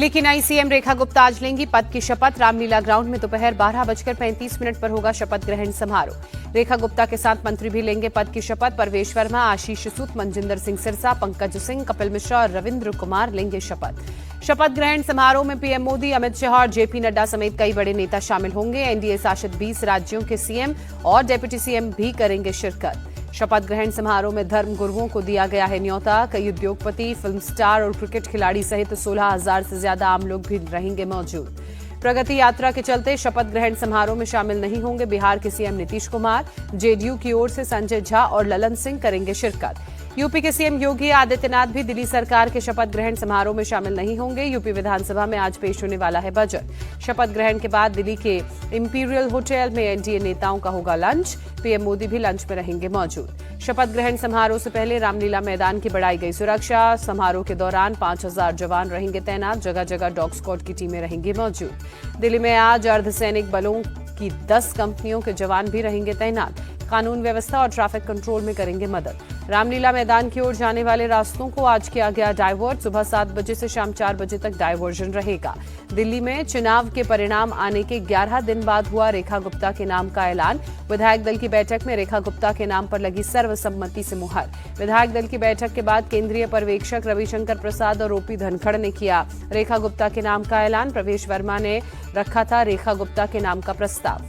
दिल्ली की नई सीएम रेखा गुप्ता आज लेंगी पद की शपथ। रामलीला ग्राउंड में दोपहर 12:35 पर होगा शपथ ग्रहण समारोह। रेखा गुप्ता के साथ मंत्री भी लेंगे पद की शपथ। परवेश वर्मा, आशीष सूद, मनजिंदर सिंह सिरसा, पंकज सिंह, कपिल मिश्रा और रविंद्र कुमार लेंगे शपथ। शपथ ग्रहण समारोह में पीएम मोदी, अमित शाह और जेपी नड्डा समेत कई बड़े नेता शामिल होंगे। एनडीए शासित 20 राज्यों के सीएम और डेप्यूटी सीएम भी करेंगे शिरकत। शपथ ग्रहण समारोह में धर्म गुरुओं को दिया गया है न्योता। कई उद्योगपति, फिल्म स्टार और क्रिकेट खिलाड़ी सहित 16,000 से ज्यादा आम लोग भी रहेंगे मौजूद। प्रगति यात्रा के चलते शपथ ग्रहण समारोह में शामिल नहीं होंगे बिहार के सीएम नीतीश कुमार। जेडीयू की ओर से संजय झा और ललन सिंह करेंगे शिरकत। यूपी के सीएम योगी आदित्यनाथ भी दिल्ली सरकार के शपथ ग्रहण समारोह में शामिल नहीं होंगे। यूपी विधानसभा में आज पेश होने वाला है बजट। शपथ ग्रहण के बाद दिल्ली के इंपीरियल होटल में एनडीए नेताओं का होगा लंच। पीएम मोदी भी लंच में रहेंगे मौजूद। शपथ ग्रहण समारोह से पहले रामलीला मैदान की बढ़ाई गई सुरक्षा। समारोह के दौरान 5,000 जवान रहेंगे तैनात। जगह जगह डॉग स्क्वाड की टीमें रहेंगी मौजूद। दिल्ली में आज अर्धसैनिक बलों की 10 कंपनियों के जवान भी रहेंगे तैनात। कानून व्यवस्था और ट्रैफिक कंट्रोल में करेंगे मदद। रामलीला मैदान की ओर जाने वाले रास्तों को आज किया गया डाइवर्ट। सुबह 7 बजे से शाम 4 बजे तक डाइवर्जन रहेगा। दिल्ली में चुनाव के परिणाम आने के 11 दिन बाद हुआ रेखा गुप्ता के नाम का ऐलान। विधायक दल की बैठक में रेखा गुप्ता के नाम पर लगी सर्वसम्मति से मुहर। विधायक दल की बैठक के बाद केंद्रीय पर्यवेक्षक रविशंकर प्रसाद और ओपी धनखड़ ने किया रेखा गुप्ता के नाम का ऐलान। प्रवेश वर्मा ने रखा था रेखा गुप्ता के नाम का प्रस्ताव।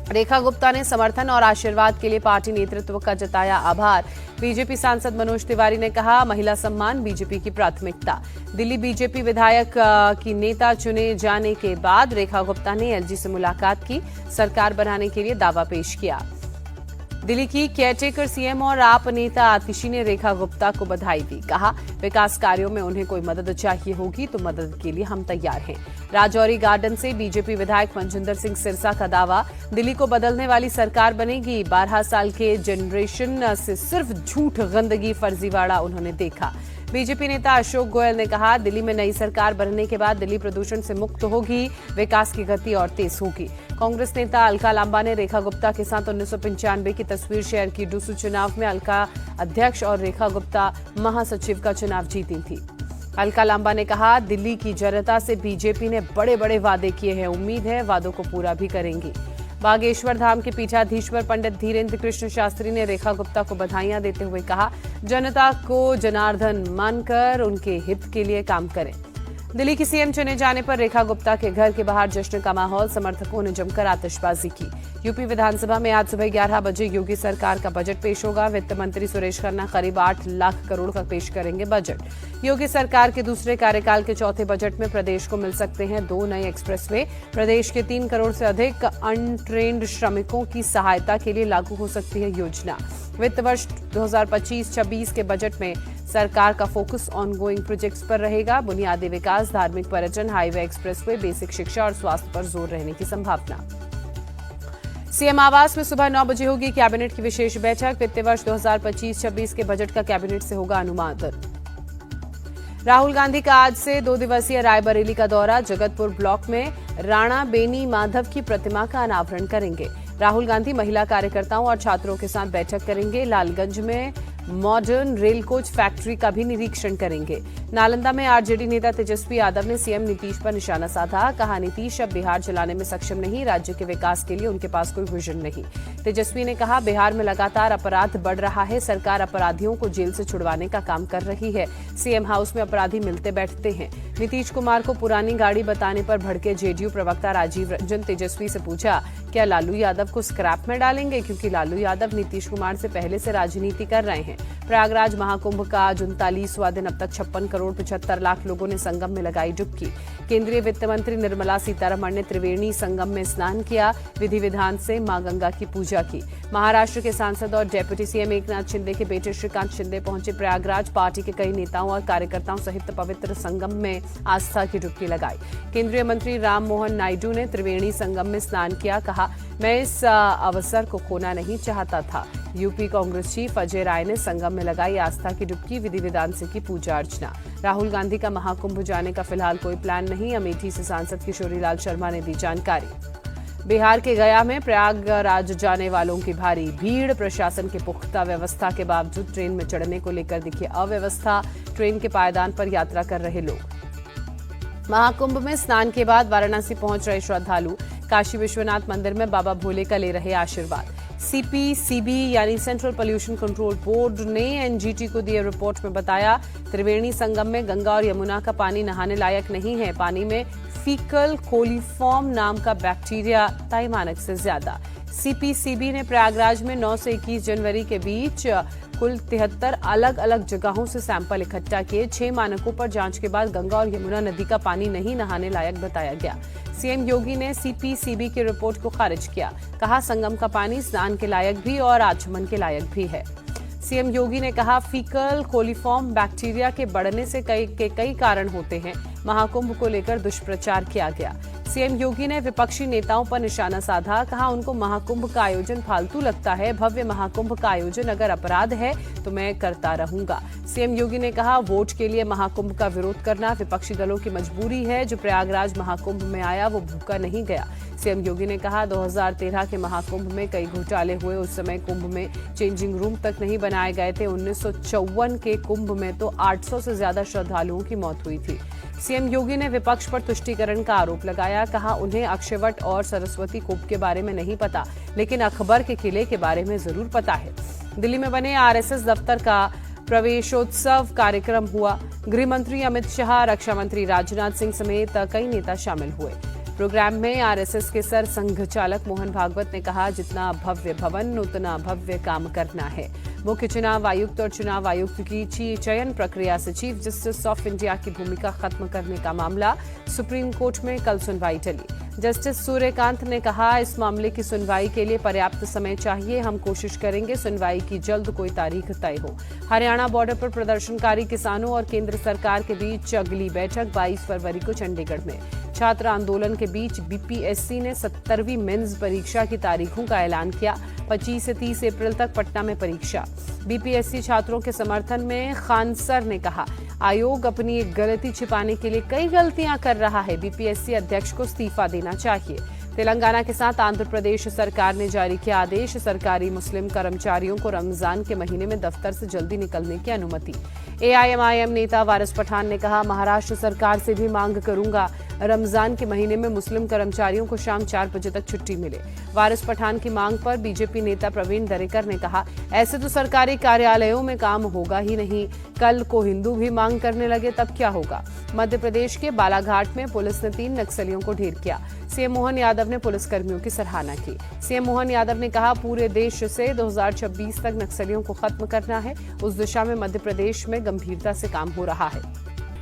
रेखा गुप्ता ने समर्थन और आशीर्वाद के लिए पार्टी नेतृत्व का जताया आभार। बीजेपी सांसद मनोज तिवारी ने कहा, महिला सम्मान बीजेपी की प्राथमिकता। दिल्ली बीजेपी विधायक की नेता चुने जाने के बाद रेखा गुप्ता ने एलजी से मुलाकात की। सरकार बनाने के लिए दावा पेश किया। दिल्ली की केयरटेकर सीएम और आप नेता आतिशी ने रेखा गुप्ता को बधाई दी। कहा, विकास कार्यों में उन्हें कोई मदद चाहिए होगी तो मदद के लिए हम तैयार हैं। राजौरी गार्डन से बीजेपी विधायक मनजिंदर सिंह सिरसा का दावा, दिल्ली को बदलने वाली सरकार बनेगी। 12 साल के जनरेशन से सिर्फ झूठ, गंदगी, फर्जीवाड़ा उन्होंने देखा। बीजेपी नेता अशोक गोयल ने कहा, दिल्ली में नई सरकार बनने के बाद दिल्ली प्रदूषण से मुक्त होगी, विकास की गति और तेज होगी। कांग्रेस नेता अलका लांबा ने रेखा गुप्ता के साथ 1995 की तस्वीर शेयर की। डूसू चुनाव में अलका अध्यक्ष और रेखा गुप्ता महासचिव का चुनाव जीती थी। अलका लांबा ने कहा, दिल्ली की जनता से बीजेपी ने बड़े बड़े वादे किए हैं, उम्मीद है वादों को पूरा भी करेंगी। बागेश्वर धाम के पीठाधीश्वर पंडित धीरेन्द्र कृष्ण शास्त्री ने रेखा गुप्ता को बधाइयां देते हुए कहा, जनता को जनार्दन मानकर उनके हित के लिए काम करें। दिल्ली की सीएम चुने जाने पर रेखा गुप्ता के घर के बाहर जश्न का माहौल। समर्थकों ने जमकर आतिशबाजी की। यूपी विधानसभा में आज सुबह 11 बजे योगी सरकार का बजट पेश होगा। वित्त मंत्री सुरेश खन्ना करीब 8 लाख करोड़ का पेश करेंगे बजट। योगी सरकार के दूसरे कार्यकाल के चौथे बजट में प्रदेश को मिल सकते हैं 2 नए एक्सप्रेसवे। प्रदेश के 3 करोड़ से अधिक अनट्रेन्ड श्रमिकों की सहायता के लिए लागू हो सकती है योजना। वित्त वर्ष 2025-26 के बजट में सरकार का फोकस ऑनगोइंग प्रोजेक्ट्स पर रहेगा। बुनियादी विकास, धार्मिक पर्यटन, हाईवे, एक्सप्रेसवे, बेसिक शिक्षा और स्वास्थ्य पर जोर रहने की संभावना। सीएम आवास में सुबह 9 बजे होगी कैबिनेट की विशेष बैठक। वित्त वर्ष 2025-26 के बजट का कैबिनेट से होगा अनुमोदन। राहुल गांधी का आज से 2 दिवसीय रायबरेली का दौरा। जगतपुर ब्लॉक में राणा बेनी माधव की प्रतिमा का अनावरण करेंगे। राहुल गांधी महिला कार्यकर्ताओं और छात्रों के साथ बैठक करेंगे। लालगंज में मॉडर्न रेल कोच फैक्ट्री का भी निरीक्षण करेंगे। नालंदा में आरजेडी नेता तेजस्वी यादव ने सीएम नीतीश पर निशाना साधा। कहा, नीतीश अब बिहार चलाने में सक्षम नहीं, राज्य के विकास के लिए उनके पास कोई विजन नहीं। तेजस्वी ने कहा, बिहार में लगातार अपराध बढ़ रहा है, सरकार अपराधियों को जेल से छुड़वाने का काम कर रही है। सीएम हाउस में अपराधी मिलते बैठते हैं। नीतीश कुमार को पुरानी गाड़ी बताने पर भड़के जेडीयू प्रवक्ता राजीव रंजन। तेजस्वी से पूछा, क्या लालू यादव को स्क्रैप में डालेंगे, क्योंकि लालू यादव नीतीश कुमार से पहले से राजनीति कर रहे हैं। प्रयागराज महाकुंभ का 39वां दिन, अब तक 56 करोड़ 75 लाख लोगों ने संगम में लगाई डुबकी। केंद्रीय वित्त मंत्री निर्मला सीतारमण ने त्रिवेणी संगम में स्नान किया। विधि विधान से मां गंगा की पूजा की। महाराष्ट्र के सांसद और डेप्यूटी सीएम एकनाथ शिंदे के बेटे श्रीकांत शिंदे पहुंचे प्रयागराज। पार्टी के कई नेताओं और कार्यकर्ताओं सहित पवित्र संगम में आस्था की डुबकी लगाई। केंद्रीय मंत्री राम मोहन नायडू ने त्रिवेणी संगम में स्नान किया। कहा, मैं इस अवसर को खोना नहीं चाहता था। यूपी कांग्रेस चीफ अजय राय ने संगम में लगाई आस्था की डुबकी। विधि विधान से की पूजा अर्चना। राहुल गांधी का महाकुंभ जाने का फिलहाल कोई प्लान नहीं। अमेठी से सांसद किशोरीलाल शर्मा ने दी जानकारी। बिहार के गया में प्रयागराज जाने वालों की भारी भीड़। प्रशासन की पुख्ता व्यवस्था के बावजूद ट्रेन में चढ़ने को लेकर दिखी अव्यवस्था। ट्रेन के पायदान पर यात्रा कर रहे लोग। महाकुंभ में स्नान के बाद वाराणसी पहुंच रहे श्रद्धालु काशी विश्वनाथ मंदिर में बाबा भोले का ले रहे आशीर्वाद। सीपीसीबी यानी सेंट्रल पोल्यूशन कंट्रोल बोर्ड ने एनजीटी को दिए रिपोर्ट में बताया, त्रिवेणी संगम में गंगा और यमुना का पानी नहाने लायक नहीं है। पानी में फीकल कोलीफॉर्म नाम का बैक्टीरिया तय मानक से ज्यादा। सीपीसीबी ने प्रयागराज में 9 से 21 जनवरी के बीच कुल 73 अलग अलग जगहों से सैंपल इकट्ठा किए। 6 मानकों पर जांच के बाद गंगा और यमुना नदी का पानी नहीं नहाने लायक बताया गया। सीएम योगी ने सीपीसीबी की रिपोर्ट को खारिज किया। कहा, संगम का पानी स्नान के लायक भी और आचमन के लायक भी है। सीएम योगी ने कहा, फीकल कोलीफॉर्म बैक्टीरिया के बढ़ने से कई कारण होते हैं। महाकुंभ को लेकर दुष्प्रचार किया गया। सीएम योगी ने विपक्षी नेताओं पर निशाना साधा। कहा, उनको महाकुंभ का आयोजन फालतू लगता है। भव्य महाकुंभ का आयोजन अगर अपराध है तो मैं करता रहूंगा। सीएम योगी ने कहा, वोट के लिए महाकुंभ का विरोध करना विपक्षी दलों की मजबूरी है। जो प्रयागराज महाकुंभ में आया वो भूखा नहीं गया। सीएम योगी ने कहा, 2013 के महाकुंभ में कई घोटाले हुए। उस समय कुंभ में चेंजिंग रूम तक नहीं बनाए गए थे। 1954 के कुंभ में तो 800 से ज्यादा श्रद्धालुओं की मौत हुई थी। सीएम योगी ने विपक्ष पर तुष्टीकरण का आरोप लगाया। कहा, उन्हें अक्षयवट और सरस्वती कूप के बारे में नहीं पता, लेकिन अकबर के किले के बारे में जरूर पता है। दिल्ली में बने आरएसएस दफ्तर का प्रवेशोत्सव कार्यक्रम हुआ। गृह मंत्री अमित शाह, रक्षा मंत्री राजनाथ सिंह समेत कई नेता शामिल हुए। प्रोग्राम में आरएसएस के सर संघ चालक मोहन भागवत ने कहा, जितना भव्य भवन उतना भव्य काम करना है। मुख्य चुनाव आयुक्त और चुनाव आयुक्त की चयन प्रक्रिया से चीफ जस्टिस ऑफ इंडिया की भूमिका खत्म करने का मामला सुप्रीम कोर्ट में कल सुनवाई टली। जस्टिस सूर्यकांत ने कहा, इस मामले की सुनवाई के लिए पर्याप्त समय चाहिए। हम कोशिश करेंगे सुनवाई की जल्द कोई तारीख तय हो। हरियाणा बॉर्डर पर प्रदर्शनकारी किसानों और केंद्र सरकार के बीच अगली बैठक 22 फरवरी को चंडीगढ़ में। छात्र आंदोलन के बीच बीपीएससी ने 70वीं मेंस परीक्षा की तारीखों का ऐलान किया। 25 से 30 अप्रैल तक पटना में परीक्षा। बीपीएससी छात्रों के समर्थन में खान सर ने कहा, आयोग अपनी एक गलती छिपाने के लिए कई गलतियां कर रहा है। बीपीएससी अध्यक्ष को इस्तीफा देना चाहिए। तेलंगाना के साथ आंध्र प्रदेश सरकार ने जारी किया आदेश। सरकारी मुस्लिम कर्मचारियों को रमजान के महीने में दफ्तर से जल्दी निकलने की अनुमति। एआईएमआईएम नेता वारिस पठान ने कहा, महाराष्ट्र सरकार से भी मांग करूंगा, रमजान के महीने में मुस्लिम कर्मचारियों को शाम 4 बजे तक छुट्टी मिले। वारिस पठान की मांग पर बीजेपी नेता प्रवीण दरेकर ने कहा, ऐसे तो सरकारी कार्यालयों में काम होगा ही नहीं, कल को हिंदू भी मांग करने लगे तब क्या होगा। मध्य प्रदेश के बालाघाट में पुलिस ने 3 नक्सलियों को ढेर किया। सीएम मोहन यादव ने पुलिसकर्मियों की सराहना की। सीएम मोहन यादव ने कहा, पूरे देश से 2026 तक नक्सलियों को खत्म करना है। उस दिशा में मध्य प्रदेश में गंभीरता से काम हो रहा है।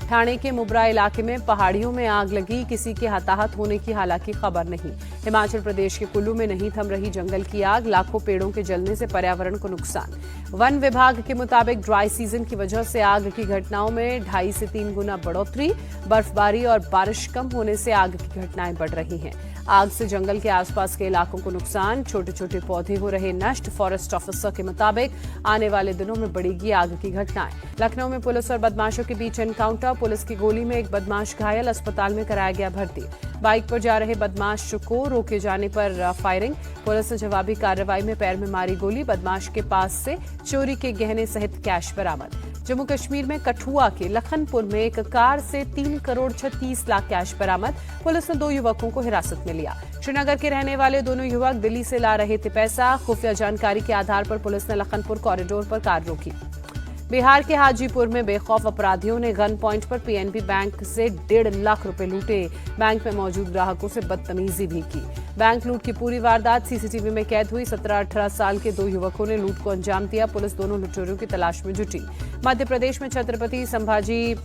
ठाणे के मुब्रा इलाके में पहाड़ियों में आग लगी, किसी के हताहत होने की हालांकि खबर नहीं। हिमाचल प्रदेश के कुल्लू में नहीं थम रही जंगल की आग, लाखों पेड़ों के जलने से पर्यावरण को नुकसान। वन विभाग के मुताबिक ड्राई सीजन की वजह से आग की घटनाओं में 2.5 से 3 गुना बढ़ोतरी। बर्फबारी और बारिश कम होने से आग की घटनाएं बढ़ रही हैं। आग से जंगल के आसपास के इलाकों को नुकसान, छोटे छोटे पौधे हो रहे नष्ट। फॉरेस्ट ऑफिसर के मुताबिक आने वाले दिनों में बढ़ेगी आग की घटनाएं। लखनऊ में पुलिस और बदमाशों के बीच एनकाउंटर, पुलिस की गोली में एक बदमाश घायल, अस्पताल में कराया गया भर्ती। बाइक पर जा रहे बदमाश को रोके जाने पर फायरिंग, पुलिस ने जवाबी कार्रवाई में पैर में मारी गोली। बदमाश के पास से चोरी के गहने सहित कैश बरामद। जम्मू कश्मीर में कठुआ के लखनपुर में एक कार से 3 करोड़ 36 लाख कैश बरामद। पुलिस ने 2 युवकों को हिरासत में लिया। श्रीनगर के रहने वाले दोनों युवक दिल्ली से ला रहे थे पैसा। खुफिया जानकारी के आधार पर पुलिस ने लखनपुर कॉरिडोर पर कार रोकी। बिहार के हाजीपुर में बेखौफ अपराधियों ने गन पॉइंट पर पीएनबी बैंक से 1.5 लाख रुपए लूटे। बैंक में मौजूद ग्राहकों से बदतमीजी भी की। बैंक लूट की पूरी वारदात सीसीटीवी में कैद हुई। 17-18 साल के 2 युवकों ने लूट को अंजाम दिया। पुलिस दोनों लुटेरों की तलाश में जुटी। मध्य प्रदेश में छत्रपति संभाजी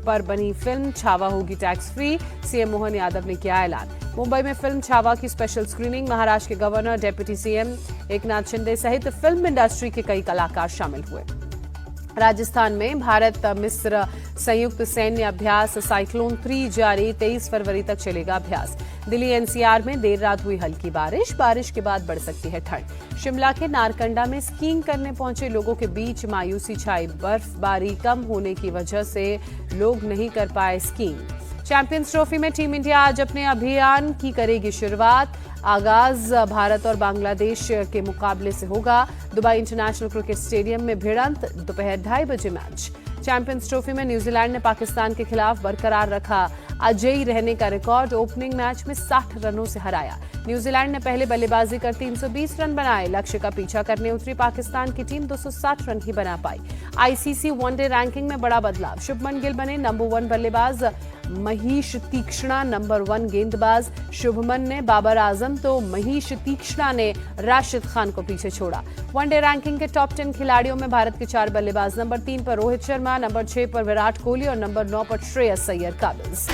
पर बनी फिल्म छावा होगी tax free, CM Mohan Yadav ने किया ऐलान। मुंबई में फिल्म छावा की स्पेशल स्क्रीनिंग, महाराष्ट्र के governor, deputy CM Eknath Shinde सहित फिल्म इंडस्ट्री के कई कलाकार शामिल हुए। राजस्थान में भारत मिस्र संयुक्त सैन्य अभ्यास साइक्लोन 3 जारी, 23 फरवरी तक चलेगा अभ्यास। दिल्ली एनसीआर में देर रात हुई हल्की बारिश के बाद बढ़ सकती है ठंड। शिमला के नारकंडा में स्कीइंग करने पहुंचे लोगों के बीच मायूसी छाई। बर्फबारी कम होने की वजह से लोग नहीं कर पाए स्कीइंग। चैंपियंस ट्रॉफी में टीम इंडिया आज अपने अभियान की करेगी शुरुआत। आगाज भारत और बांग्लादेश के मुकाबले से होगा। दुबई इंटरनेशनल क्रिकेट स्टेडियम में भिड़ंत, दोपहर 2:30 बजे मैच। चैंपियंस ट्रॉफी में न्यूजीलैंड ने पाकिस्तान के खिलाफ बरकरार रखा अजेय रहने का रिकॉर्ड। ओपनिंग मैच में 60 रनों से हराया। न्यूजीलैंड ने पहले बल्लेबाजी कर 320 रन बनाए। लक्ष्य का पीछा करने उतरी पाकिस्तान की टीम 260 रन ही बना पाई। आईसीसी वनडे रैंकिंग में बड़ा बदलाव। शुभमन गिल बने नंबर 1 बल्लेबाज, महीश तीक्ष्णा नंबर 1 गेंदबाज। शुभमन ने बाबर आजम तो महीश तीक्ष्णा ने राशिद खान को पीछे छोड़ा। वनडे रैंकिंग के टॉप 10 खिलाड़ियों में भारत के 4 बल्लेबाज, नंबर 3 पर रोहित शर्मा, नंबर 6 पर विराट कोहली और नंबर 9 पर श्रेयस अय्यर काबिज।